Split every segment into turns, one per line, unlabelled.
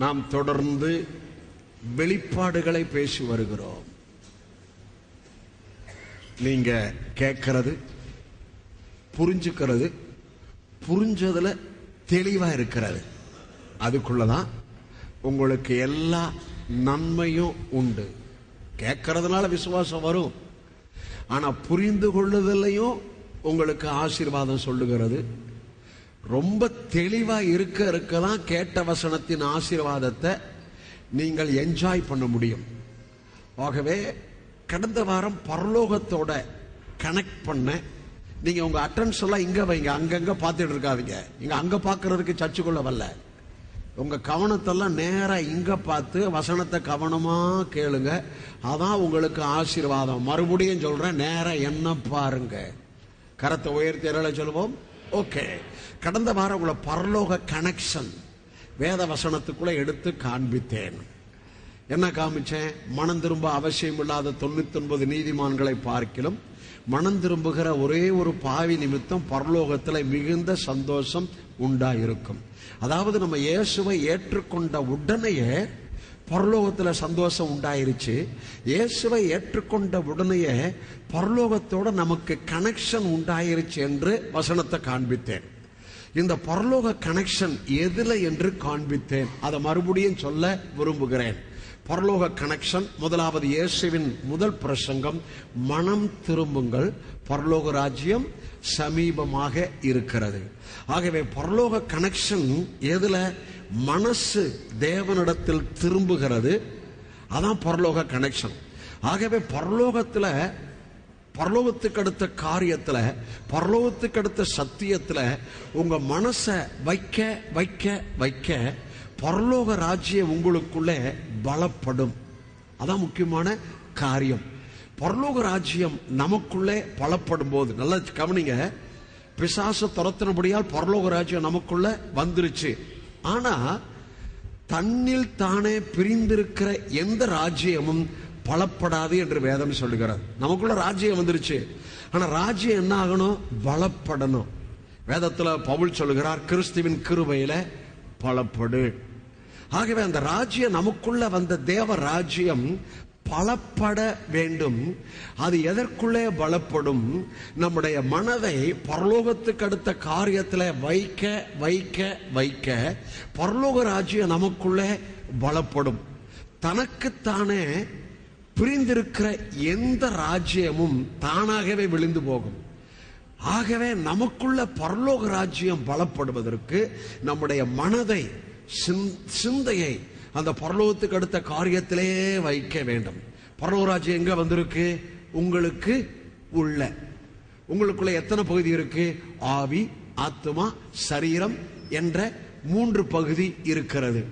நாம் தொடர்ந்து வெளிப்பாடுகளை பேசி வருகிறோம். நீங்க கேட்கறது, புரிஞ்சுக்கிறது, புரிஞ்சதுல தெளிவா இருக்கிறது, அதுக்குள்ளதான் உங்களுக்கு எல்லா நன்மையும் உண்டு. கேட்கறதுனால விசுவாசம் வரும், ஆனா புரிந்து கொள்ளுதலையும் உங்களுக்கு ஆசீர்வாதம் சொல்லுகிறது. ரொம்ப தெளிவா இருக்கதான் கேட்ட வசனத்தின் ஆசீர்வாதத்தை நீங்கள் என்ஜாய் பண்ண முடியும். ஆகவே கடந்த வாரம் பரலோகத்தோட கனெக்ட் பண்ண நீங்க உங்க அட்டென்ஷன் எல்லாம் இங்க வைங்க, அங்கங்க பார்த்துட்டு இருக்காதீங்க. இங்க அங்க பாக்குறதுக்கு சர்ச்சுக்குள்ள வரல, உங்க கவனத்தெல்லாம் நேரா இங்க பார்த்து வசனத்தை கவனமா கேளுங்க. அதான் உங்களுக்கு ஆசீர்வாதம். மறுபடியும் சொல்றேன், நேரா என்ன பாருங்க. கரத்தை உயர்த்தி சொல்லுவோம். ஓகே, கடந்த வாரம் உங்களை பரலோக கனெக்ஷன் வேத வசனத்துக்குள்ள எடுத்து காண்பித்தேன். என்ன காமிச்சேன்? மனம் திரும்ப அவசியம் இல்லாத 99 நீதிமான்களை பார்க்கிலும் மனம் திரும்புகிற ஒரே ஒரு பாவி நிமித்தம் பரலோகத்தில் மிகுந்த சந்தோஷம் உண்டாயிருக்கும். அதாவது நம்ம இயேசுவை ஏற்றுக்கொண்ட உடனேயே பரலோகத்தில் சந்தோஷம் உண்டாயிருச்சு. இயேசுவை ஏற்றுக்கொண்ட உடனேயே பரலோகத்தோட நமக்கு கனெக்ஷன் உண்டாயிருச்சு என்று வசனத்தை காண்பித்தேன். இந்த பரலோக கனெக்ஷன் எதுல என்று காண்பித்தேன். அதை மறுபடியும் சொல்ல விரும்புகிறேன். பரலோக கனெக்ஷன் முதலாவது இயேசுவின் முதல் பிரசங்கம், மனம் திரும்புங்கள், பரலோக ராஜ்யம் சமீபமாக இருக்கிறது. ஆகவே பரலோக கனெக்ஷன் எதுல? மனசு தேவனிடத்தில் திரும்புகிறது, அதான் பரலோக கனெக்ஷன். ஆகவே பரலோகத்துக்கு அடுத்த காரியத்துல, பரலோகத்துக்கு அடுத்த சத்தியத்துல உங்க மனசை வைக்க வைக்க வைக்க பரலோக ராஜ்யம் உங்களுக்குள்ளே பலப்படும். அதான் முக்கியமான காரியம். பரலோக ராஜ்யம் நமக்குள்ளே பலப்படும் போது, நல்லா கவனிங்க, பிசாசு துரத்தினபடியால் பரலோக ராஜ்யம் நமக்குள்ள வந்துருச்சு. ஆனா தன்னில் தானே பிரிந்திருக்கிற எந்த ராஜ்யமும் பலப்படாது என்று வேதம் சொல்லுகிறார். நமக்குள்ள ராஜ்யம் வந்துருச்சு, ஆனா ராஜ்யம் என்ன ஆகணும்? பலப்படணும். வேதத்துல பவுல் சொல்லுகிறார், கிறிஸ்துவின் கிருபையில பலப்படு. ஆகவே அந்த ராஜ்யம், நமக்குள்ள வந்த தேவ ராஜ்யம் பலப்பட வேண்டும். அது எதற்குள்ளே பலப்படும்? நம்முடைய மனதை பரலோகத்துக்கு அடுத்த காரியத்தில் வைக்க வைக்க வைக்க பரலோக ராஜ்யம் நமக்குள்ளே பலப்படும். தனக்குத்தானே பிரிந்திருக்கிற எந்த ராஜ்யமும் தானாகவே விழுந்து போகும். ஆகவே நமக்குள்ள பரலோக ராஜ்யம் பலப்படுவதற்கு நம்முடைய மனதை, சிந்தையை அந்த பரலோகத்துக்கு அடுத்த காரியத்திலே வைக்க வேண்டும். பரலோக ராஜ்யம் எங்க வந்திருக்கு? உங்களுக்கு உள்ள. உங்களுக்குள்ள எத்தனை பகுதி இருக்கு? ஆவி, ஆத்துமா, சரீரம் என்ற 3 பகுதி இருக்கிறது.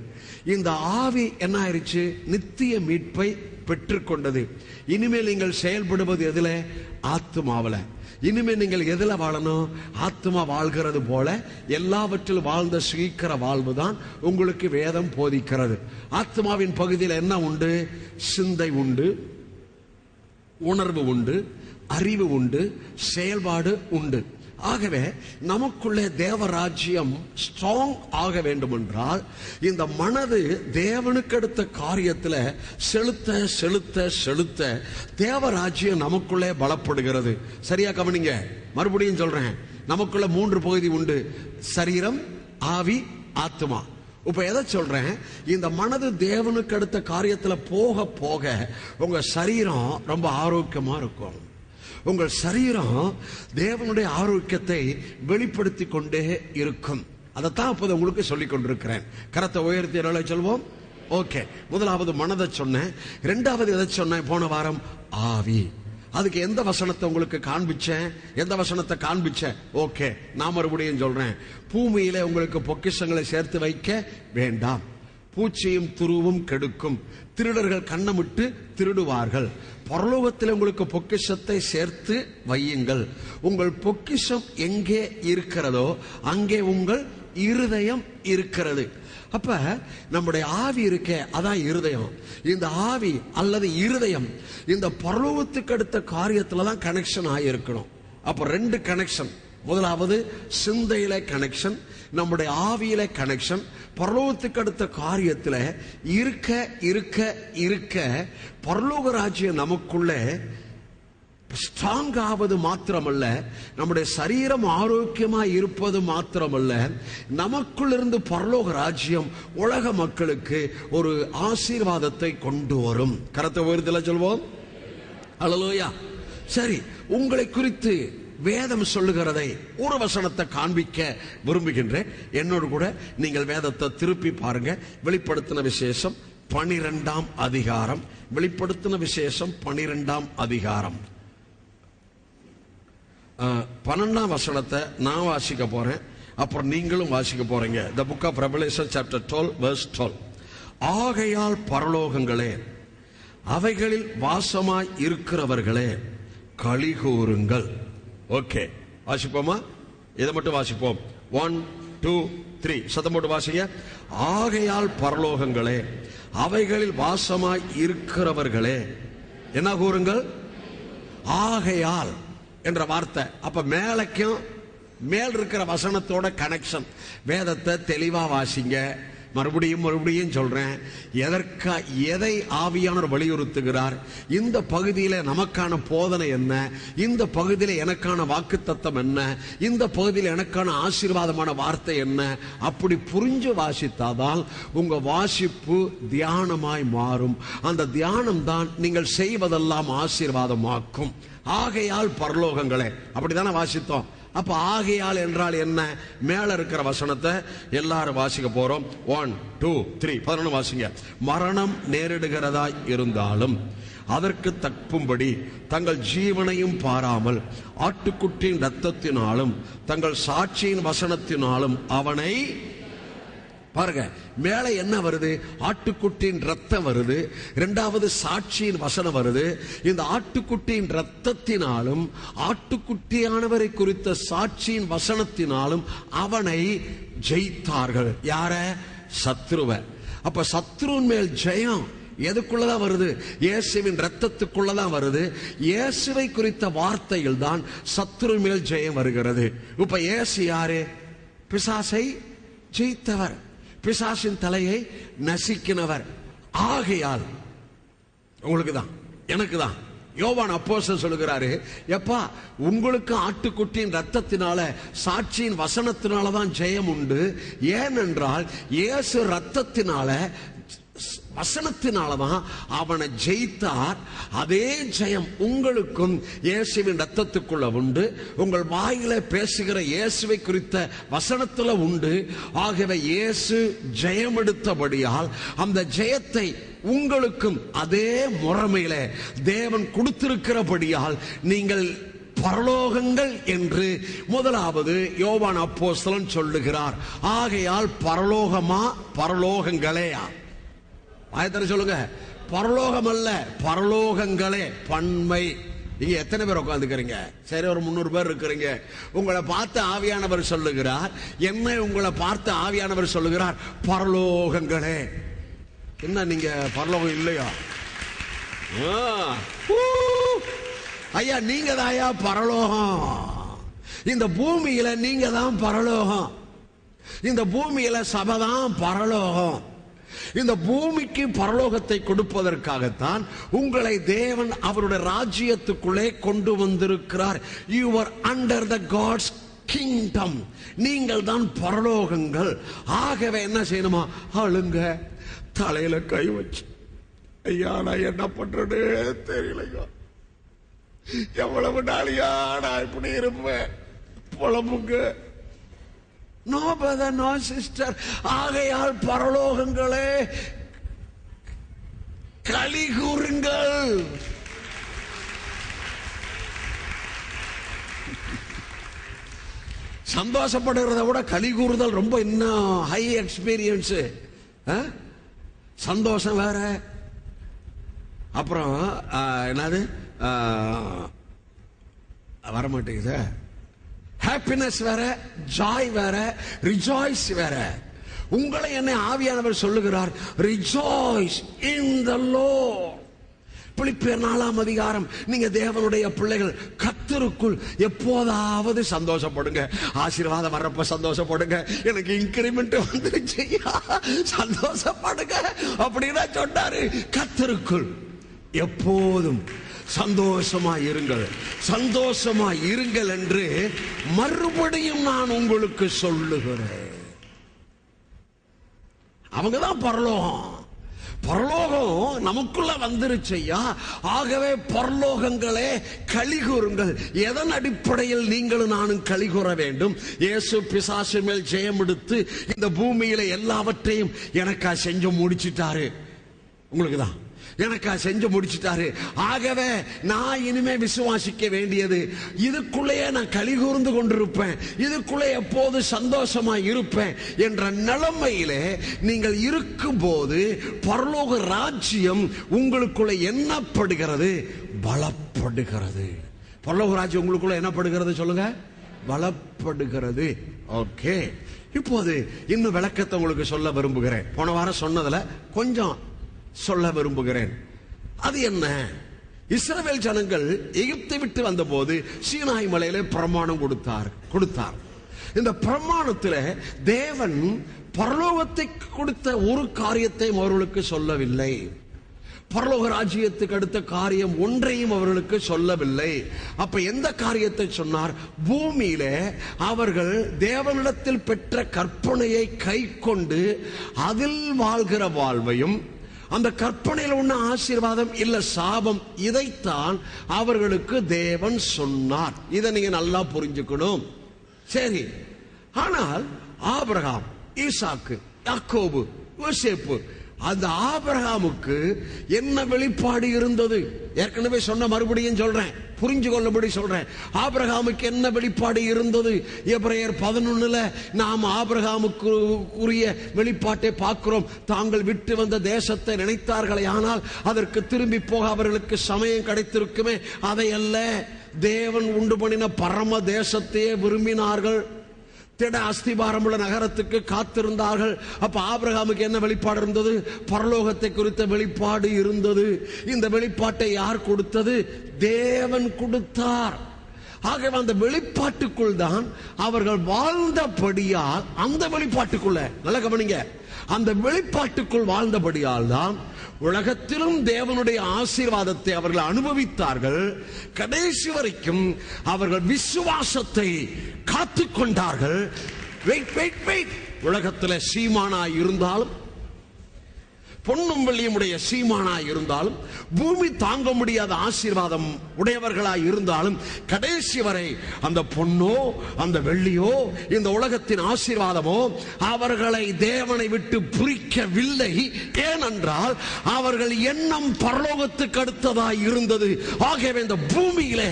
இந்த ஆவி என்ன ஆயிடுச்சு? நித்திய மீட்பை பெற்றுக்கொண்டது. இனிமேல் நீங்கள் செயல்படுவது எதுல? ஆத்துமாவில. இனிமேல் நீங்கள் எதுல வாழணும்? ஆத்துமா வாழ்கிறது போல எல்லாவற்றில் வாழ்ந்த சீக்கிர வாழ்வுதான் உங்களுக்கு வேதம் போதிக்கிறது. ஆத்மாவின் பகுதியில் என்ன உண்டு? சிந்தை உண்டு, உணர்வு உண்டு, அறிவு உண்டு, செயல்பாடு உண்டு. ஆகவே நமக்குள்ளே தேவராஜ்யம் ஸ்ட்ராங் ஆக வேண்டும் என்றால் இந்த மனது தேவனுக்கு அடுத்த காரியத்தில் செலுத்த செலுத்த செலுத்த தேவராஜ்யம் நமக்குள்ளே பலப்படுகிறது. சரியா கவனிங்க, மறுபடியும் சொல்றேன். நமக்குள்ள 3 பகுதி உண்டு: சரீரம், ஆவி, ஆத்மா. இப்ப எதை சொல்றேன்? இந்த மனது தேவனுக்கு அடுத்த காரியத்தில் போக போக உங்க சரீரம் ரொம்ப ஆரோக்கியமா இருக்கும். உங்கள் சரீரம் தேவனுடைய ஆரோக்கியத்தை வெளிப்படுத்தி கொண்டே இருக்கும். அதைத்தான் இப்போது உங்களுக்கு சொல்லிக் கொண்டிருக்கிறேன். கரத்தை உயர்த்தி சொல்வோம். ஓகே, முதலாவது மனதை சொன்னேன். 2வது எதை சொன்னேன்? போன வாரம் ஆவி. அதுக்கு எந்த வசனத்தை உங்களுக்கு காண்பிச்சேன்? எந்த வசனத்தை காண்பிச்சேன்? ஓகே, நான் மறுபடியும் சொல்றேன். பூமியில உங்களுக்கு பொக்கிஷங்களை சேர்த்து வைக்க வேண்டாம், பூச்சியும் துருவும் கெடுக்கும், திருடர்கள் கண்ணமிட்டு திருடுவார்கள். பரலோகத்தில் உங்களுக்கு பொக்கிஷத்தை சேர்த்து வையுங்கள். உங்கள் பொக்கிஷம் எங்கே இருக்கிறதோ அங்கே உங்கள் இருதயம் இருக்கிறது. அப்ப நம்முடைய ஆவி இருக்க, அதான் இருதயம். இந்த ஆவி அல்லது இருதயம் இந்த பரலோகத்துக்கு அடுத்த காரியத்துல தான் கனெக்ஷன் ஆகியிருக்கணும். அப்ப 2 கனெக்ஷன். முதலாவது சிந்தையில கனெக்ஷன், நம்முடைய ஆவியில கனெக்ஷன். பரலோகத்துக்கு அடுத்த காரியத்துல இருக்க இருக்க இருக்க பரலோக ராஜ்யம் நமக்குள்ள ஸ்ட்ராங் ஆவது மாத்திரமல்ல, நம்முடைய சரீரம் ஆரோக்கியமா இருப்பது மாத்திரமல்ல, நமக்குள் இருந்து பரலோக ராஜ்யம் உலக மக்களுக்கு ஒரு ஆசீர்வாதத்தை கொண்டு வரும். கரத்தை உயர்த்தல சொல்வோம். அல்லேலூயா. சரி, உங்களை குறித்து வேதம் சொல்லுகிறதை ஒரு வசனத்தை காண்பிக்க விரும்புகின்றேன். என்னோடு கூட நீங்கள் வேதத்தை திருப்பி பாருங்க. வெளிப்படுத்தின விசேஷம் 12ஆம் அதிகாரம். வெளிப்படுத்தின விசேஷம் 12ஆம் அதிகாரம் 12ஆம் வசனத்தை நான் வாசிக்க போறேன், அப்புறம் நீங்களும் வாசிக்க போறீங்க. The book of Revelation chapter 12 verse 12. ஆகையால் பரலோகங்களே, அவைகளில் வாசமாய் இருக்கிறவர்களே, களி கூறுங்கள். ஓகே, வாசிப்போமா? இதை மட்டும் வாசிப்போம். 1 2 3 சத்தம் போட்டு வாசிங்க. ஆகையால் பரலோகங்களே, அவைகளில் வாசமாய் இருக்கிறவர்களே, என்ன கூறுங்கள்? ஆகையால் என்ற வார்த்தை. அப்ப மேலக்கும் மேல் இருக்கிற வசனத்தோட கனெக்ஷன். வேதத்தை தெளிவா வாசிங்க. மறுபடியும் மறுபடியும் சொல்றேன், எதை ஆவியானவர் வலியுறுத்துகிறார், இந்த பகுதியில நமக்கான போதனை என்ன, இந்த பகுதியில எனக்கான வாக்குத்தத்தம் என்ன, இந்த பகுதியில் எனக்கான ஆசீர்வாதமான வார்த்தை என்ன, அப்படி புரிஞ்சு வாசித்தாதான் உங்க வாசிப்பு தியானமாய் மாறும். அந்த தியானம் தான் நீங்கள் செய்வதெல்லாம் ஆசீர்வாதமாக்கும். ஆகையால் பரலோகங்களே, அப்படித்தானே வாசித்தோம். அப்ப ஆகையால் என்றால் என்ன? மேல இருக்கிற வசனத்தை எல்லாரும் வாசிக்க போறோம். 1 2 3 11 வாசிங்க. மரணம் நேரிடுகிறதா இருந்தாலும் அதற்கு தப்பும்படி தங்கள் ஜீவனையும் பாராமல் ஆட்டுக்குட்டியின் இரத்தத்தினாலும் தங்கள் சாட்சியின் வசனத்தினாலும் அவனை பாருங்க. மேல என்ன வருது? ஆட்டுக்குட்டியின் ரத்தம் வருது. இரண்டாவது சாட்சியின் வசனம் வருது. இந்த ஆட்டுக்குட்டியின் ரத்தத்தினாலும் ஆட்டுக்குட்டியானவரை குறித்த சாட்சியின் வசனத்தினாலும் அவனை ஜெயித்தார்கள். யார? சத்ருவ. அப்ப சத்ருவின் மேல் ஜெயம் எதுக்குள்ளதான் வருது? இயேசுவின் ரத்தத்துக்குள்ளதான் வருது. இயேசுவை குறித்த வார்த்தையில் தான் சத்ருவின் மேல் ஜெயம் வருகிறது. இப்ப இயேசு யாரு? பிசாசை ஜெயித்தவர், பிசாசின் தலையை நசிக்கினவர். ஆகையால் உங்களுக்கு தான் எனக்கு தான். யோவான் அப்போஸ்தலன் சொல்லுகிறாரு, எப்பா உங்களுக்கு ஆட்டுக்குட்டியின் ரத்தத்தினால சாட்சியின் வசனத்தினால தான் ஜெயம் உண்டு. ஏனென்றால் இயேசு ரத்தத்தினால வசனத்தினாலதான் அவனை ஜெயித்தார். அதே ஜெயம் உங்களுக்கும் இயேசுவின் ரத்தத்துக்குள்ள உண்டு. உங்கள் வாயில பேசுகிற இயேசுவை குறித்த வசனத்துல உண்டு. ஆகவே இயேசு ஜெயம் எடுத்தபடியால் அந்த ஜெயத்தை உங்களுக்கும் அதே முறைமையில தேவன் கொடுத்திருக்கிறபடியால் நீங்கள் பரலோகங்கள் என்று முதலாவது யோவான் அப்போஸ்தலன் சொல்லுகிறார். ஆகையால் பரலோகமா பரலோகங்களேயா? ஆயத்தனை சொல்லுங்க. பரலோகம் அல்ல, பரலோகங்களே. பன்மை. நீங்க எத்தனை பேர் உட்காந்துக்கிறீங்க? சரி, ஒரு 300 பேர் இருக்கிறீங்க. உங்களை பார்த்து ஆவியானவர் சொல்லுகிறார், என்ன உங்களை பார்த்து ஆவியானவர் சொல்லுகிறார்? பரலோகங்களே. என்ன நீங்க பரலோகம் இல்லையா? ஐயா, நீங்க தாயா பரலோகம். இந்த பூமியில நீங்க தான் பரலோகம். இந்த பூமியில சபைதான் பரலோகம். இந்த பூமிக்கு பரலோகத்தை கொடுப்பதற்காகத்தான் உங்களை தேவன் அவருடைய ராஜ்யத்துக்குள்ளே கொண்டு வந்திருக்கிறார். You are under the God's kingdom. நீங்கள் தான் பரலோகங்கள். ஆகவே என்ன செய்யணுமா? ஆளுங்க தலையில கை வச்சு, ஐயா நான் என்ன பண்றேன்னு தெரியலையா, எவ்வளவு நாளையா நான் இப்படி இருப்பேன், புலம்புங்க. No brother, no sister. ஆகையால் பரலோகங்களே களி கூறுங்கள். சந்தோஷப்படுகிறத விட களி கூறுதல் ரொம்ப இன்னும் ஹை எக்ஸ்பீரியன்ஸ். சந்தோஷம் வேற, அப்புறம் என்னது வரமாட்டேங்குது. ஹாப்பினஸ் வேற, ஜாய் வேற, ரிஜாய்ஸ் வேற. உங்களை என்ன ஆவியானவர் சொல்லுகிறார், ரிஜாய்ஸ் இன் தி லார்ட். பிலிப்பியர் 4ஆம் அதிகாரம். நீங்க தேவனுடைய பிள்ளைகள், கர்த்தர் கர்த்தருக்குள் எப்போதாவது சந்தோஷப்படுங்க. ஆசீர்வாதம் வர்றப்ப சந்தோஷப்படுங்க. எனக்கு இன்கிரிமெண்ட் வந்துருச்சு, சந்தோஷப்படுங்க அப்படின்னா சொன்னாரு. கர்த்தருக்குள் எப்போதும் சந்தோஷமா இருங்கள், சந்தோஷமா இருங்கள் என்று மறுபடியும் நான் உங்களுக்கு சொல்லுகிறேன். அவங்கதான் பரலோகம். பரலோகம் நமக்குள்ள வந்துருச்சையா. ஆகவே பரலோகங்களே கலிகூறுங்கள். எதன் அடிப்படையில் நீங்களும் நானும் கலிகூற வேண்டும்? இயேசு பிசாசு மேல் ஜெயம் எடுத்து இந்த பூமியில எல்லாவற்றையும் எனக்கா செஞ்சு முடிச்சிட்டாரு. உங்களுக்கு தான் எனக்கா செஞ்சு முடிச்சிட்டாரு. ஆகவே நான் இனிமே விசுவாசிக்க வேண்டியது இதுக்குள்ளேயே நான் கலிகூர்ந்து கொண்டிருப்பேன், இதுக்குள்ளே எப்போது சந்தோஷமா இருப்பேன் என்ற நிலைமையிலே நீங்கள் இருக்கும் போது பரலோக ராஜ்யம் உங்களுக்குள்ள என்னப்படுகிறது? பலப்படுகிறது. பரலோக ராஜ்யம் உங்களுக்குள்ள என்னப்படுகிறது? சொல்லுங்க. பலப்படுகிறது. ஓகே, இப்போது இன்னும் விளக்கத்தை உங்களுக்கு சொல்ல விரும்புகிறேன். போன வாரம் சொன்னதுல கொஞ்சம் சொல்ல விரும்புகிறேன். அது என்ன? இஸ்ரவேல் ஜனங்கள் எகிப்தை விட்டு வந்தபோது சீனாய் மலையிலே பிரமாணம் கொடுத்தார். இந்த பிரமாணத்தில் தேவன் பரலோகத்தை கொடுத்த ஒரு காரியத்தை அவர்களுக்கு சொல்லவில்லை. பரலோக ராஜ்யத்துக்கு அடுத்த காரியம் ஒன்றையும் அவர்களுக்கு சொல்லவில்லை. அப்ப எந்த காரியத்தை சொன்னார்? பூமியில அவர்கள் தேவனிடத்தில் பெற்ற கற்பனையை கை கொண்டு அதில் வாழ்கிற வாழ்வையும், அந்த கற்பனையில் உள்ள ஆசீர்வாதம் இல்ல சாபம், இதைத்தான் அவர்களுக்கு தேவன் சொன்னார். இதை நீங்க நல்லா புரிஞ்சுக்கணும். சரி, ஆனால் ஆபிரகாம், ஈசாக்கு, யாக்கோபு, யோசேப்பு, அந்த ஆபிரகாமுக்கு என்ன வெளிப்பாடு இருந்தது? ஏற்கனவே சொன்ன, மறுபடியும் சொல்றேன், புரிஞ்சு கொள்ளபடி சொல்றேன். ஆபிரகாமுக்கு என்ன வெளிப்பாடு இருந்தது? எபிரேயர் 11 நாம் ஆபிரகாமுக்கு உரிய வெளிப்பாட்டை பார்க்கிறோம். தாங்கள் விட்டு வந்த தேசத்தை நினைத்தார்களே, ஆனால் அதற்கு திரும்பி போக அவர்களுக்கு சமயம் கிடைத்திருக்குமே. அதையல்ல, தேவன் உண்டு பண்ணின பரம தேசத்தையே விரும்பினார்கள். திட அஸ்திபாரமுள்ள நகரத்துக்கு காத்திருந்தார்கள். அப்ப ஆபிரகாமுக்கு என்ன வெளிப்பாடு இருந்தது? பரலோகத்தை குறித்த வெளிப்பாடு இருந்தது. இந்த வெளிப்பாட்டை யார் கொடுத்தது? தேவன் கொடுத்தார். ஆகவே அந்த வெளிப்பாட்டுக்குள் தான் அவர்கள் வாழ்ந்தபடியால், அந்த வெளிப்பாட்டுக்குள்ள நல்ல கவனிங்க, அந்த வெளிப்பாட்டுக்குள் வாழ்ந்தபடியால் தான் உலகத்திலும் தேவனுடைய ஆசீர்வாதத்தை அவர்கள் அனுபவித்தார்கள். கடைசி வரைக்கும் அவர்கள் விசுவாசத்தை காத்துக்கொண்டார்கள். உலகத்தில் சீமானாய் இருந்தாலும், பொன்னும் வெள்ளியுடைய சீமானாய் இருந்தாலும், பூமி தாங்க முடியாத ஆசீர்வாதம் உடையவர்களாய் இருந்தாலும், கடைசி வரை அந்த பொன்னோ அந்த வெள்ளியோ இந்த உலகத்தின் ஆசீர்வாதமோ அவர்களை தேவனை விட்டு பிரிக்கவில்லை. ஏனென்றால் அவர்கள் எண்ணம் பரலோகத்துக்கு அடுத்ததாய் இருந்தது. ஆகவே இந்த பூமியிலே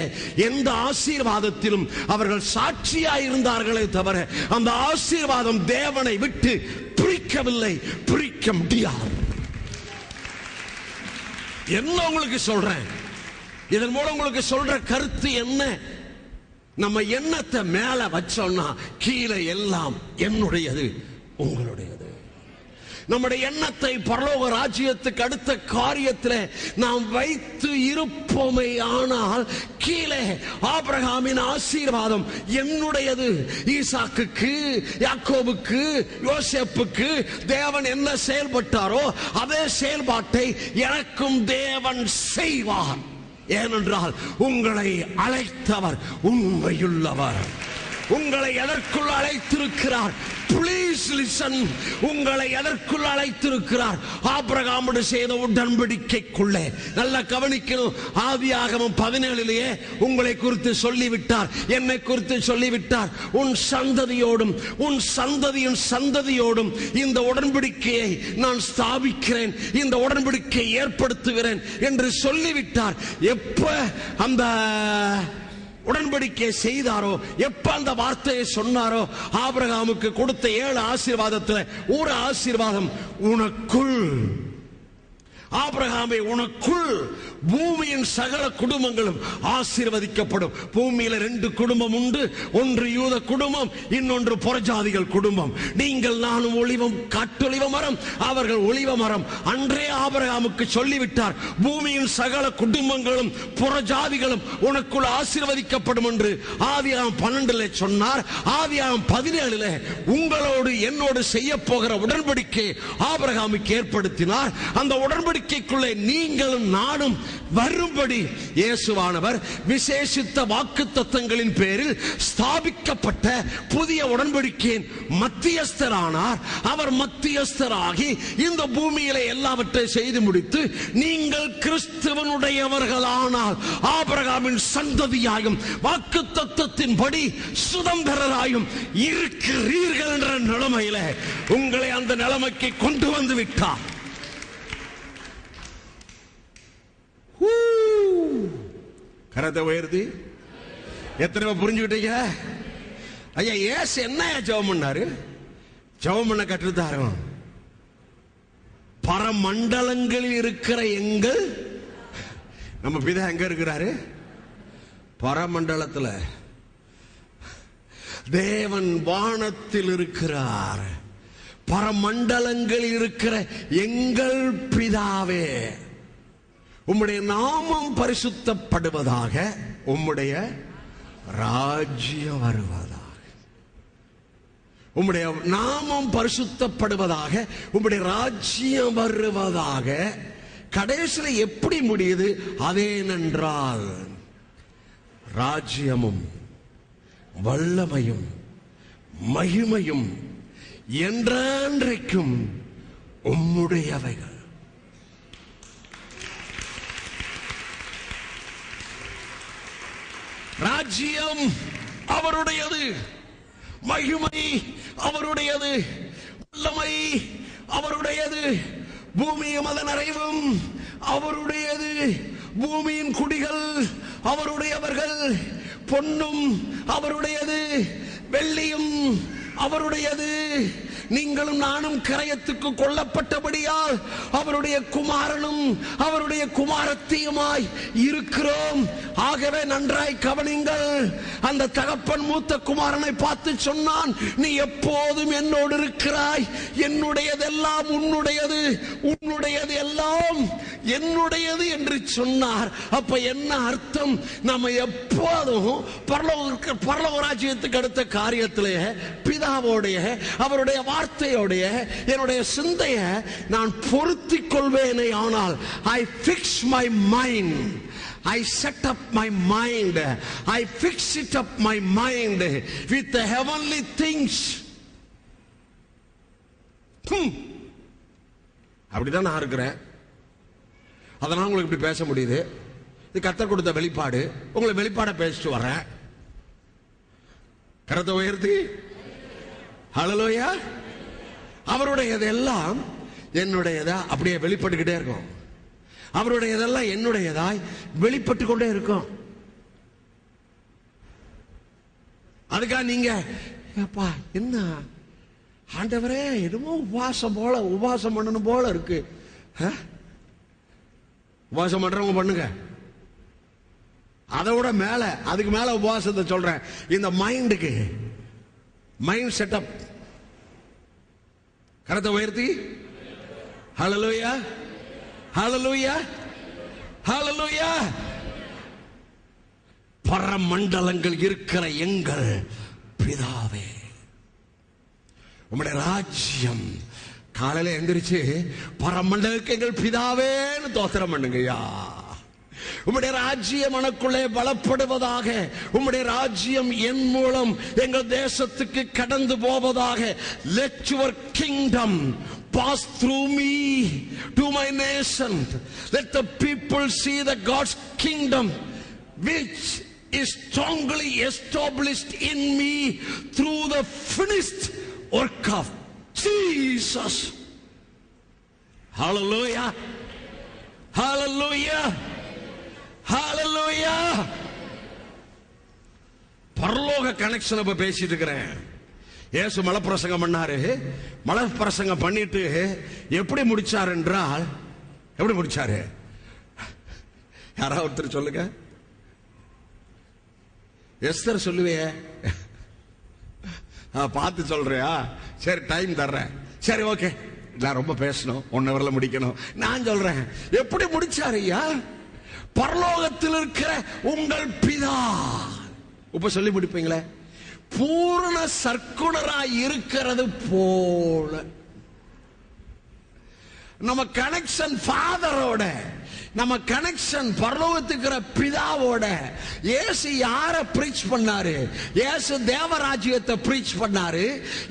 எந்த ஆசீர்வாதத்திலும் அவர்கள் சாட்சியாய் இருந்தார்களே தவிர அந்த ஆசீர்வாதம் தேவனை விட்டு பிரிக்கவில்லை, பிரிக்க முடியாது. என்ன உங்களுக்கு சொல்றேன்? இதன் மூலம் உங்களுக்கு சொல்ற கருத்து என்ன? நம்ம எண்ணத்தை மேல வச்சோம்னா கீழே எல்லாம் என்னுடையது, உங்களுடையது. நம்முடைய எண்ணத்தை பரலோக ராஜ்யத்துக்கு அடுத்த காரியத்தில் நாம் வைத்து இருப்போமே, ஆனால் கீழே ஆபிரகாமின் ஆசீர்வாதம் என்னுடையது. ஈசாக்குக்கு, யாக்கோபுக்கு, யோசேப்புக்கு தேவன் என்ன செயல்பட்டாரோ அதே செயல்பாட்டை எனக்கும் தேவன் செய்வார். ஏனென்றால் உங்களை அழைத்தவர் உண்மையுள்ளவர். உங்களை எதற்குள் அழைத்திருக்கிறார்? Please listen. உங்களை எதற்குள் அழைத்திருக்கிறார்? ஆபிரகாமோடு செய்த உடன்படிக்கைக்குள்ளே. நல்லா கவனிக்கணும். ஆதியாகமம் 17 உங்களை குறித்து சொல்லிவிட்டார், என்னை குறித்து சொல்லிவிட்டார். உன் சந்ததியோடும் உன் சந்ததியின் சந்ததியோடும் இந்த உடன்படிக்கையை நான் ஸ்தாபிக்கிறேன், இந்த உடன்படிக்கையை ஏற்படுத்துகிறேன் என்று சொல்லிவிட்டார். எப்ப அந்த உடன்படிக்கை செய்தாரோ, எப்ப அந்த வார்த்தையை சொன்னாரோ, ஆபிரகாமுக்கு கொடுத்த 7 ஆசீர்வாதத்தில் ஒரு ஆசீர்வாதம், உனக்குள் ஆபிரகாமே, உனக்குள் பூமியின் சகல குடும்பங்களும் ஆசீர்வதிக்கப்படும். பூமியில 2 குடும்பம் உண்டு. ஒன்று யூத குடும்பம், இன்னொன்று புறஜாதிகள் குடும்பம். நீங்கள் நானும் காட்டொலிவ மரம், அவர்கள் ஒலிவ மரம். அன்றே ஆபிரகாமுக்கு சொல்லிவிட்டார், பூமியின் சகல குடும்பங்களும் புறஜாதிகளும் உனக்குள் ஆசீர்வதிக்கப்படும் என்று ஆதியாகமம் 12 சொன்னார். ஆதியாகமம் 17 உங்களோடு என்னோடு செய்ய போகிற உடன்படிக்கை ஆபிரகாமுக்கு ஏற்படுத்தினார். அந்த உடன்படிக்கைக்குள்ளே நீங்களும் நானும் வரும்படி இயேசுவானவர் விசேஷித்த வாக்குத்தத்தங்களின் பேரில் ஸ்தாபிக்கப்பட்ட புதிய உடன்படிக்கையின் மத்தியஸ்தரானார். அவர் மத்தியஸ்தராகி இந்த பூமியிலே எல்லாவற்றை செய்து முடித்து, நீங்கள் கிறிஸ்துவனுடையவர்களானால் ஆபிரகாமின் சந்ததியாயும் வாக்குத்தத்தத்தின்படி சுதந்திரராயும் இருக்கிறீர்கள் என்ற நிலைமையில உங்களை அந்த நிலைமைக்கு கொண்டு வந்து விட்டார். கரத்தை உயர்த்தி எத்தனை புரிஞ்சுக்கிட்டீங்க? ஐயா, ஏசு என்ன ஜெபம் பண்ணாரு? ஜெபம் பண்ண கற்றுத்தாரோம். பரமண்டலங்களில் இருக்கிற எங்கள், நம்ம பிதா எங்க இருக்கிறாரு? பரமண்டலத்தில். தேவன் வானத்தில் இருக்கிறார். பரமண்டலங்களில் இருக்கிற எங்கள் பிதாவே, உம்முடைய நாமம் பரிசுத்தப்படுவதாக, உம்முடைய ராஜ்யம் வருவதாக. உம்முடைய நாமம் பரிசுத்தப்படுவதாக, உம்முடைய ராஜ்யம் வருவதாக. கடைசியில் எப்படி முடியுது? அதேனென்றால் ராஜ்யமும் வல்லமையும் மகிமையும் என்றென்றைக்கும் உம்முடையவைகள். ராஜ்யம் அவருடையது, மகிமை அவருடையது, வல்லமை அவருடையது, பூமியும் அதன் நிறைவும் அவருடையது, பூமியின் குடிகள் அவருடையவர்கள், பொன்னும் அவருடையது, வெள்ளியும் அவருடையது. நீங்களும் நானும் கிரயத்துக்கு கொல்லப்பட்டபடியால் அவருடைய குமாரனும் அவருடைய குமாரத்தியுமாய் இருக்கிறோம். ஆகவே நன்றாய் கவனிங்கள். அந்த தகப்பன் மூத்த குமாரனை பார்த்து சொன்னான், நீ எப்போதும் என்னோடு இருக்கிறாய், என்னுடையதெல்லாம் உன்னுடையது, உன்னுடையது எல்லாம் என்னுடையது என்று சொன்னார். அப்ப என்ன அர்த்தம்? நம்ம எப்போதும் பரலோக ராஜ்யத்துக்கு அடுத்த காரியத்திலே பிதாவோடைய அவருடைய வார்த்தையோடைய என்னுடைய சிந்தையை நான் பொருத்திக் கொள்வேனே ஆனால், I fix my mind, I set up my mind, I fix it up my mind with the heavenly things. அப்படிதான் நான் இருக்கிறேன். அதனால உங்களுக்கு இப்படி பேச முடியுது. இது கர்த்தர் கொடுத்த வெளிப்பாடு. உங்களை வெளிப்பாட பேசிட்டு வர்றேன். கரத்தை உயர்த்தி ஹல்லேலூயா. அவருடையதெல்லாம் என்னுடையதா அப்படியே வெளிப்பட்டுக்கிட்டே இருக்கும். அவருடையதெல்லாம் என்னுடையதாய் வெளிப்பட்டு கொண்டே இருக்கும். அதுக்காக நீங்க அப்பா என்ன ஆண்டவரே என்னமோ உபவாசம் பண்ணணும் போல இருக்கு. உபவாசம் பண்றவங்க பண்ணுங்க. அதை விட மேல, அதுக்கு மேல உபவாசத்தை சொல்றேன். இந்த மைண்டுக்கு மைண்ட் செட்டப். கரத்தை உயர்த்தி ஹல்லேலூயா, ஹல்லேலூயா, ஹல்லேலூயா. பரமண்டலங்கள் இருக்கிற எங்கள் பிதாவே, உம்முடைய ராஜ்யம். காலையில எந்திரிச்சு பரமண்டலுக்கு எங்கள் பிதாவேன்னு தோத்திரம் பண்ணுங்கய்யா. உம்முடைய ராஜ்யம் எனக்குள்ளே பலப்படுவதாக. உம்முடைய ராஜ்யம் என் மூலம் எங்கள் தேசத்துக்கு கடந்து போவதாக. Let your kingdom pass through me to my nation. Let the people see the God's kingdom which is strongly established in me through the finished work of Jesus. Hallelujah, hallelujah, hallelujah. பரலோக connection இப்ப பேசிட்டு இருக்கிறேன். இயேசு மலைப்பிரசங்கம் பண்ணாரு. மலைப்பிரசங்கம் பண்ணிட்டு எப்படி முடிச்சார் என்றால், எப்படி முடிச்சாரு? யாராவது ஒருத்தர் சொல்லுங்க. எஸ்தர் சொல்லுவே, பார்த்து சொல்றியா? சரி, டைம் தர்றேன். சரி, ஓகே, நான் ரொம்ப பேசணும், 1 hourல முடிக்கணும். நான் சொல்றேன், எப்படி முடிச்சாரு ஐயா? பரலோகத்தில் இருக்கிற உங்கள் பிதா. இப்ப சொல்லி முடிப்பீங்களே, பூரண சர்க்குணராய் இருக்கிறது போல. நம்ம கனெக்ஷன் ஃபாதரோட, நம்ம கனெக்ஷன் பரலோகத்துக்கிற பிதாவோட. இயேசு யார பிரீச் பண்ணாரு? இயேசு தேவராஜ்யத்தை பிரீச் பண்ணாரு.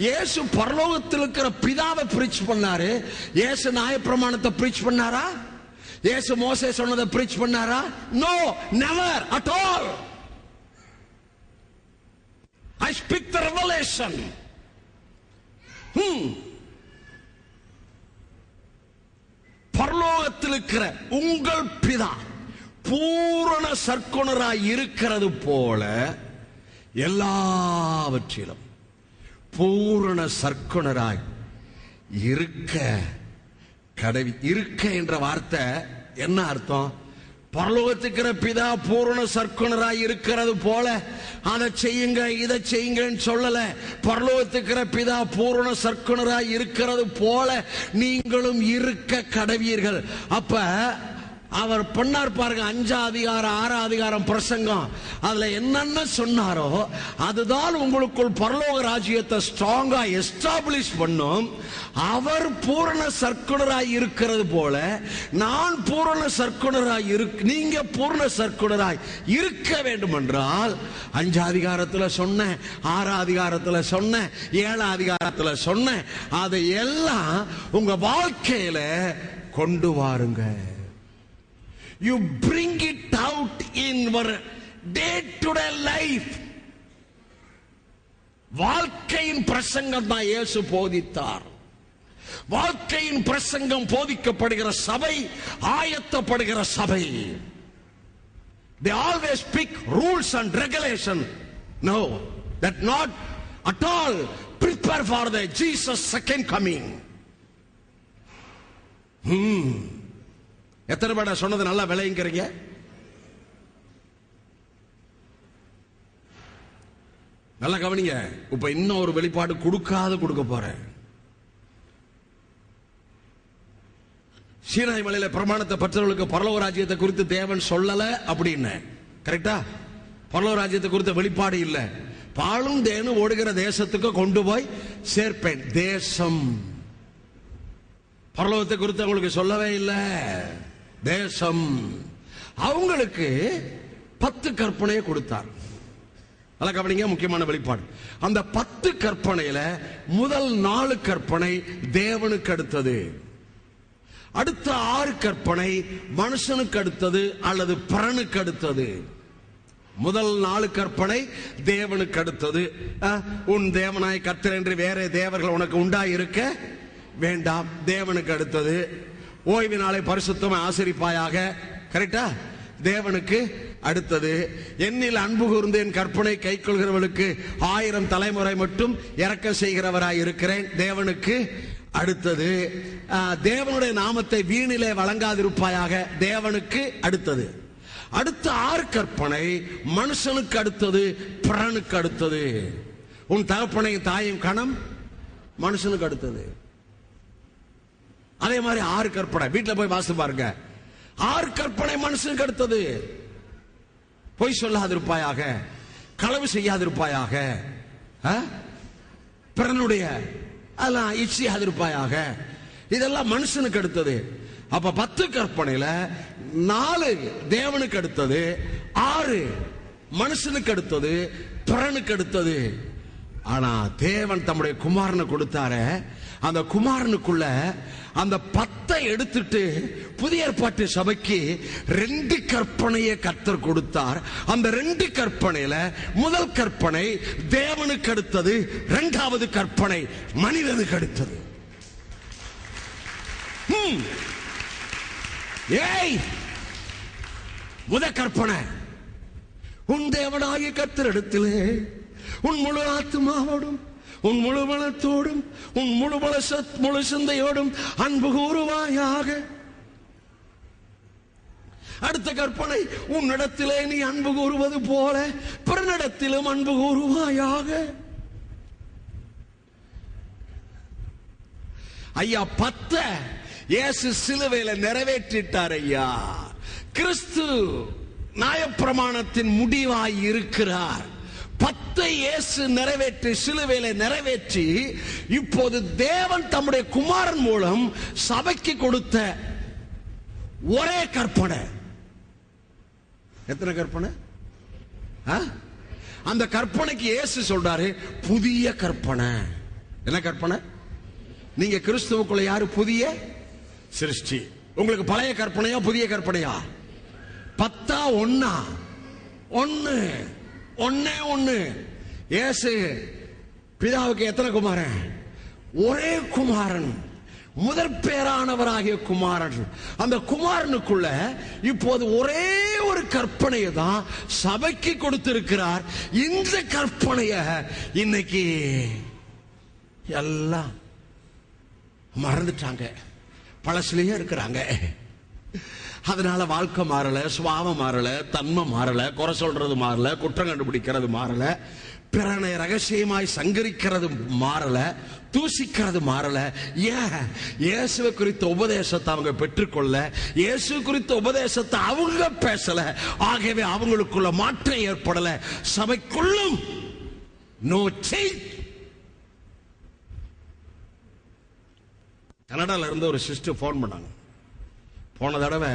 இயேசு பரலோகத்தில் இருக்கிற பிதாவை பிரீச் பண்ணாரு. இயேசு நியாயப்பிரமாணத்தை பிரீச் பண்ணாரா? இயேசு மோசே சொன்னதை பிரீச் பண்ணாரா? No, never at all. I speak the revelation. பரலோகத்தில் இருக்கிற உங்கள் பிதா பூரண சர்க்குணராய் இருக்கிறது போல எல்லாவற்றிலும் பூரண சர்க்குணராய் இருக்க கடவி. இருக்க என்ற வார்த்தை என்ன அர்த்தம்? பரலோகத்துக்கிற பிதா பூரண சர்க்குணராய் இருக்கிறது போல அதை செய்யுங்க இதை செய்யுங்கன்னு சொல்லல. பரலோகத்துக்கிற பிதா பூரண சர்க்குணராய் இருக்கிறது போல நீங்களும் இருக்க கடவீர்கள். அப்ப அவர் பண்ணார் பாருங்க, 5ஆம் அதிகாரம் 6ஆம் அதிகாரம் பிரசங்கம். அதுல என்னென்ன சொன்னாரோ அதுதான் உங்களுக்குள் பரலோக ராஜ்யத்தை ஸ்ட்ராங்கா எஸ்டாப்ளிஷ் பண்ணும். அவர் பூரண சர்க்குணராய் இருக்கிறது போல நான் பூரண சர்க்குணராய் நீங்க பூரண சர்க்குணராய் இருக்க வேண்டும் என்றால் 5ஆம் அதிகாரத்தில் சொன்ன, 6ஆம் அதிகாரத்தில் சொன்ன, 7ஆம் அதிகாரத்தில் சொன்ன அதை எல்லாம் உங்க வாழ்க்கையில கொண்டு வாருங்க. You bring it out in your day-to-day life. வாழ்க்கையின் பிரசங்கம் தான் இயேசு போதித்தார். வாழ்க்கையின் பிரசங்கம் போதிக்கப்படுகிற சபை ஆயத்தப்படுகிற சபை. They always speak rules and regulation. No, that not at all prepare for the Jesus second coming. எத்தனை பேட சொன்னது நல்லா விளையுங்கிறீங்க? நல்லா கவனிங்க. இப்ப இன்னும் ஒரு வெளிப்பாடு கொடுக்க போறேன். சீனாய் மலையில பிரமாணத்தை பெற்றவர்களுக்கு பரலோக ராஜ்யத்தை குறித்து தேவன் சொல்லல அப்படின்னு. கரெக்டா? பரலோக ராஜ்யத்தை குறித்த வெளிப்பாடு இல்ல. பாலும் தேனும் ஓடுகிற தேசத்துக்கு கொண்டு போய் சேர்ப்பேன். தேசம் பரலோகத்தை குறித்து அவங்களுக்கு சொல்லவே இல்லை. தேசம் அவங்களுக்கு 10 கற்பனையை கொடுத்தார். நல்லா கவனிங்க, முக்கியமான வெளிப்பாடு. அந்த 10 கற்பனையில முதல் 4 கற்பனை தேவனுக்கு அடுத்தது. அடுத்த 6 கற்பனை மனுஷனுக்கு அடுத்தது அல்லது பிறனுக்கு அடுத்தது. முதல் 4 கற்பனை தேவனுக்கு அடுத்தது. உன் தேவனாய் கர்த்தர் என்று வேற தேவர்கள் உனக்கு உண்டாயிருக்க வேண்டாம். தேவனுக்கு அடுத்தது. ஓய்வு நாளை பரிசுத்தமாய் ஆசரிப்பாயாக. கரெக்டா? தேவனுக்கு அடுத்தது. என்னில் அன்பு கூர்ந்து என் கற்பனை கை கொள்கிறவர்களுக்கு 1000 தலைமுறை மட்டும் இரக்கம் செய்கிறவராய் இருக்கிறேன். தேவனுக்கு அடுத்தது. தேவனுடைய நாமத்தை வீணிலே வழங்காதிருப்பாயாக. தேவனுக்கு அடுத்தது. அடுத்த 6 கற்பனை மனுஷனுக்கு அடுத்தது, பிறனுக்கு அடுத்தது. உன் தகப்பனையும் தாயும் கணம் மனுஷனுக்கு அடுத்தது. அதே மாதிரி 6 கற்பனை வீட்டுல போய் வாசித்து பாருங்க. 6 கற்பனை மனுஷனுக்கு அடுத்தது. பொய் சொல்லாதிருப்பாயாக, களவு செய்யாதிருப்பாயாக, பிறனுடைய அதெல்லாம் இச்சியாதிருப்பாயாக. இதெல்லாம் மனுஷனுக்கு அடுத்தது. அப்ப 10 கற்பனையில 4 தேவனுக்கு அடுத்தது, 6 மனுஷனுக்கு அடுத்தது, பிறனுக்கு அடுத்தது. ஆனா தேவன் தம்முடைய குமாரனை கொடுத்தாரு. அந்த குமாரனுக்குள்ள அந்த 10 எடுத்துட்டு புதிய ஏற்பாட்டு சபைக்கு 2 கற்பனையை கர்த்தர் கொடுத்தார். அந்த 2 கற்பனையில முதல் கற்பனை தேவனுக்கு அடுத்தது, 2வது கற்பனை மனிதனுக்கு அடுத்தது. முதல் கற்பனை, உன் தேவனாகிய கர்த்தரிடத்திலே உன் முழு ஆத்துமாவோடும் உன் முழு பலத்தோடும் உன் முழு சிந்தையோடும் அன்பு கூறுவாயாக. அடுத்த கற்பனை, உன்னிடத்திலே நீ அன்பு கூறுவது போல பிறனிடத்திலும் அன்பு கூறுவாயாக. ஐயா 10 இயேசு சிலுவையில நிறைவேற்றிட்டார். ஐயா கிறிஸ்து நியாயப்பிரமாணத்தின் முடிவாய் இருக்கிறார். 10 இயேசு நிறைவேற்றி சிலுவையில நிறைவேற்றி இப்போது தேவன் தம்முடைய குமாரன் மூலம் சபைக்கு கொடுத்த ஒரே கற்பனை. எத்தனை கற்பனை? அந்த கற்பனைக்கு இயேசு சொல்றாரு புதிய கற்பனை. என்ன கற்பனை? நீங்க கிறிஸ்துவுக்குள்ள யாரு? புதிய சிருஷ்டி. உங்களுக்கு பழைய கற்பனையா புதிய கற்பனையா? 10 1 1 இயேசு பிதாவுக்கு எத்தனை குமாரன்? ஒரே குமாரன், முதற் பேரானவராகிய குமாரன். அந்த குமாரனுக்குள்ள இப்போது ஒரே ஒரு கற்பனையை தான் சபைக்கு கொடுத்திருக்கிறார். இந்த கற்பனையை இன்னைக்கு எல்லாம் மறந்துட்டாங்க, பழசுலயே இருக்கிறாங்க. அதனால வாழ்க்கை மாறல, சுபாவம் மாறல, தன்மை மாறல, குறை சொல்றது மாறல, குற்றம் கண்டுபிடிக்கிறது மாறல, பிறனை ரகசியமாய் சங்கரிக்கிறது மாறல, தூசிக்கிறது மாறல. ஏன்? இயேசுவை குறித்த உபதேசத்தை அவங்க பெற்றுக்கொள்ள, இயேசு குறித்த உபதேசத்தை அவங்க பேசல. ஆகவே அவங்களுக்குள்ள மாற்றம் ஏற்படல. சபைக்குள்ளும் நோ சேஞ்ச். கனடால இருந்து ஒரு சிஸ்டர் போன் பண்ணாங்க. போன தடவை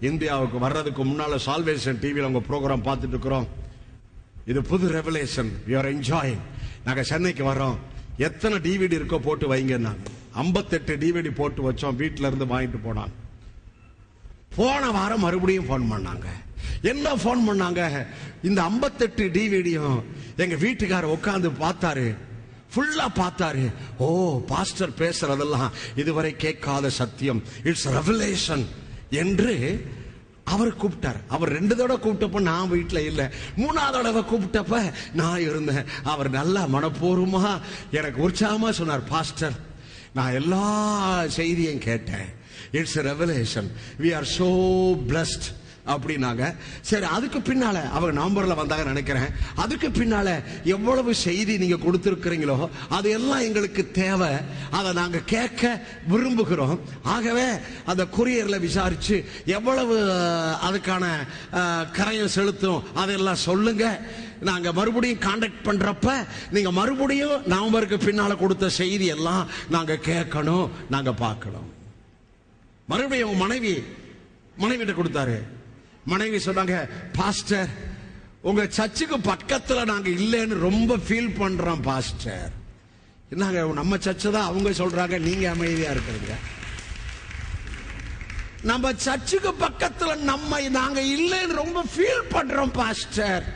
இந்தியாவுக்கு வர்றதுக்கு முன்னால சால்வேஷன் டிவியில் உங்க ப்ரோக்ராம் பார்த்துட்டு இருக்கிறோம். இது புது ரெவலேஷன், வி ஆர் என்ஜாயிங். நாங்க சென்னைக்கு வரோம், எத்தனை டிவிடி இருக்கோ போட்டு வைங்க. 58 டிவிடி போட்டு வச்சோம். வீட்டில இருந்து வாங்கிட்டு போனாங்க. போன வாரம் மறுபடியும் போன் பண்ணாங்க. என்ன போன் பண்ணாங்க? இந்த 58 டிவிடியும் எங்க வீட்டுக்காரர் உட்கார்ந்து பார்த்தாரு, ஃபுல்லா பார்த்தாரு. ஓ, பாஸ்டர் பேசுறதெல்லாம் இதுவரை கேட்காத சத்தியம், இட்ஸ் ரெவலேஷன் என்று அவர் கூப்பிட்டார். அவர் 2 தடவை கூப்பிட்டப்ப நான் வீட்டில் இல்லை. 3ஆவது தடவை கூப்பிட்டப்ப நான் இருந்தேன். அவர் நல்லா மனப்பூர்வமா எனக்கு உற்சாகமா சொன்னார், பாஸ்டர் நான் எல்லா செய்தியும் கேட்டேன், it's revelation, we are so blessed அப்படின்னாங்க. சரி, அதுக்கு பின்னால அவங்க நவம்பர்ல வந்தாங்க நினைக்கிறேன். அதுக்கு பின்னால எவ்வளவு செய்தி நீங்க கொடுத்திருக்கிறீங்களோ அது எல்லாம் எங்களுக்கு தேவை, அதை நாங்க கேட்க விரும்புகிறோம். ஆகவே அந்த கொரியர்ல விசாரிச்சு எவ்வளவு அதுக்கான கரையம் செலுத்தும் அதெல்லாம் சொல்லுங்க. நாங்க மறுபடியும் கான்டாக்ட் பண்றப்ப நீங்க மறுபடியும் நவம்பருக்கு பின்னால கொடுத்த செய்தி எல்லாம் நாங்க கேட்கணும், நாங்க பார்க்கணும். மறுபடியும் மனைவிட்ட கொடுத்தாரு. மனைவி சொன்னாங்க, பாஸ்டர் உங்க சர்ச்சுக்கு பக்கத்துல நாங்க இல்லைன்னு ரொம்ப ஃபீல் பண்றோம் பாஸ்டர். என்னங்க, நம்ம சர்ச்சு தான் அவங்க சொல்றாங்க, நீங்க அமைதியா இருக்கிறீங்க. நம்ம சர்ச்சுக்கு பக்கத்துல நாங்க இல்லைன்னு ரொம்ப ஃபீல் பண்றோம் பாஸ்டர்.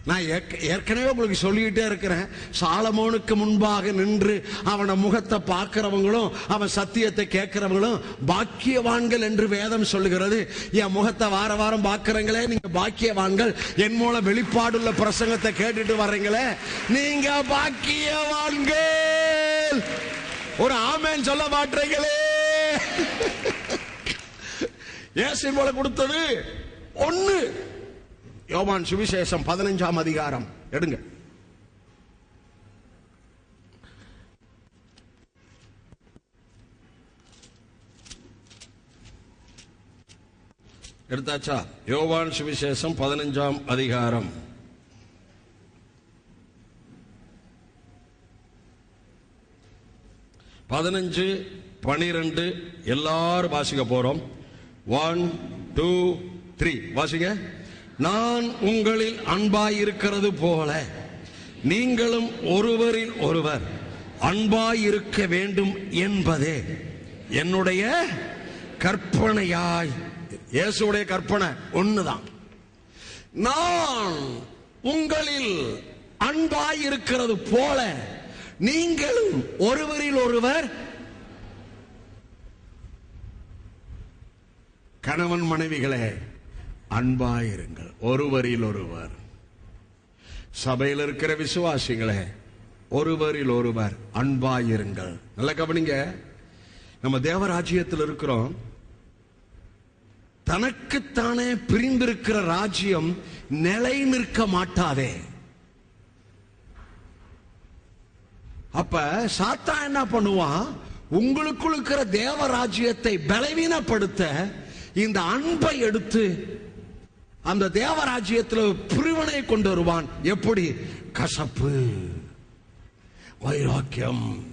நான் ஏற்கனவே உங்களுக்கு சொல்லிக்கிட்டே இருக்கிறேன், சாலமோனுக்கு முன்பாக நின்று அவன முகத்தை பார்க்கிறவங்களும் அவன் சத்தியத்தை கேட்கிறவங்களும் பாக்கியவான்கள் என்று வேதம் சொல்லுகிறது. என் முகத்தை வார வாரம் பார்க்கிறீங்களே நீங்க பாக்கியவான்கள், என் மூலம் வெளிப்பாடுள்ள பிரசங்கத்தை கேட்டுட்டு வர்றீங்களே நீங்க பாக்கியவான்கள். ஒரு ஆமென் சொல்ல மாட்டீங்களே. இயேசு போல கொடுத்தது ஒண்ணு. யோவான் சுவிசேஷம் 15ஆம் அதிகாரம் எடுங்க. எடுத்தாச்சா? யோவான் சுவிசேஷம் 15ஆம் அதிகாரம் 15, 12 எல்லாரும் வாசிக்க போறோம். 1, 2, 3 வாசிங்க. நான் உங்களில் அன்பாயிருக்கிறது போல நீங்களும் ஒருவரில் ஒருவர் அன்பாயிருக்க வேண்டும் என்பதே என்னுடைய கற்பனையாய். இயேசுடைய கற்பனை ஒண்ணுதான். நான் உங்களில் அன்பாயிருக்கிறது போல நீங்களும் ஒருவரில் ஒருவர். கணவன் மனைவிகளே அன்பாயிருங்கள் ஒருவரில் ஒருவர். சபையில் இருக்கிற விசுவாசிகளே ஒருவரில் ஒருவர் அன்பாயிருங்கள். நல்ல கவனிங்க, நம்ம தேவராஜ்யத்தில் இருக்கிறோம். தனக்குத்தானே பிரிந்திருக்கிற ராஜ்யம் நிலை நிற்க மாட்டாதே. அப்ப சாத்தான் என்ன பண்ணுவான்? உங்களுக்குள் இருக்கிற தேவ ராஜ்யத்தை பலவீனப்படுத்த இந்த அன்பை எடுத்து அந்த தேவராஜ்யத்தில் பிரிவினை கொண்டு வருவான். எப்படி? கசப்பு, வைராக்கியம்,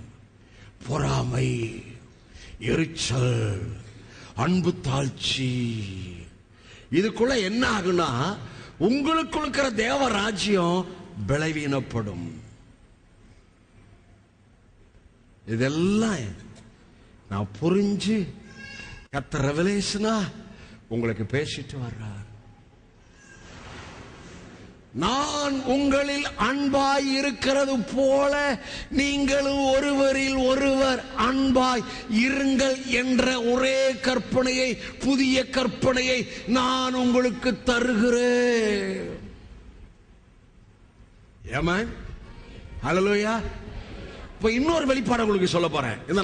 பொறாமை, எரிச்சல், அன்பு தாழ்ச்சி. இதுக்குள்ள என்ன ஆகுனா உங்களுக்குள் இருக்கிற தேவ ராஜ்யம் பலவீனப்படும். இதெல்லாம் நான் புரிஞ்சு கர்த்தர் ரெவலேஷனா உங்களுக்கு பேசிட்டு வர்றார். நான் உங்களில் அன்பாய் இருக்கிறது போல நீங்களும் ஒருவரில் ஒருவர் அன்பாய் இருங்கள் என்ற ஒரே கற்பனையை, புதிய கற்பனையை நான் உங்களுக்கு தருகிறேன். ஆமென். ஹல்லேலூயா. இப்ப இன்னொரு வெளிப்பாடு உங்களுக்கு சொல்ல போறேன். இந்த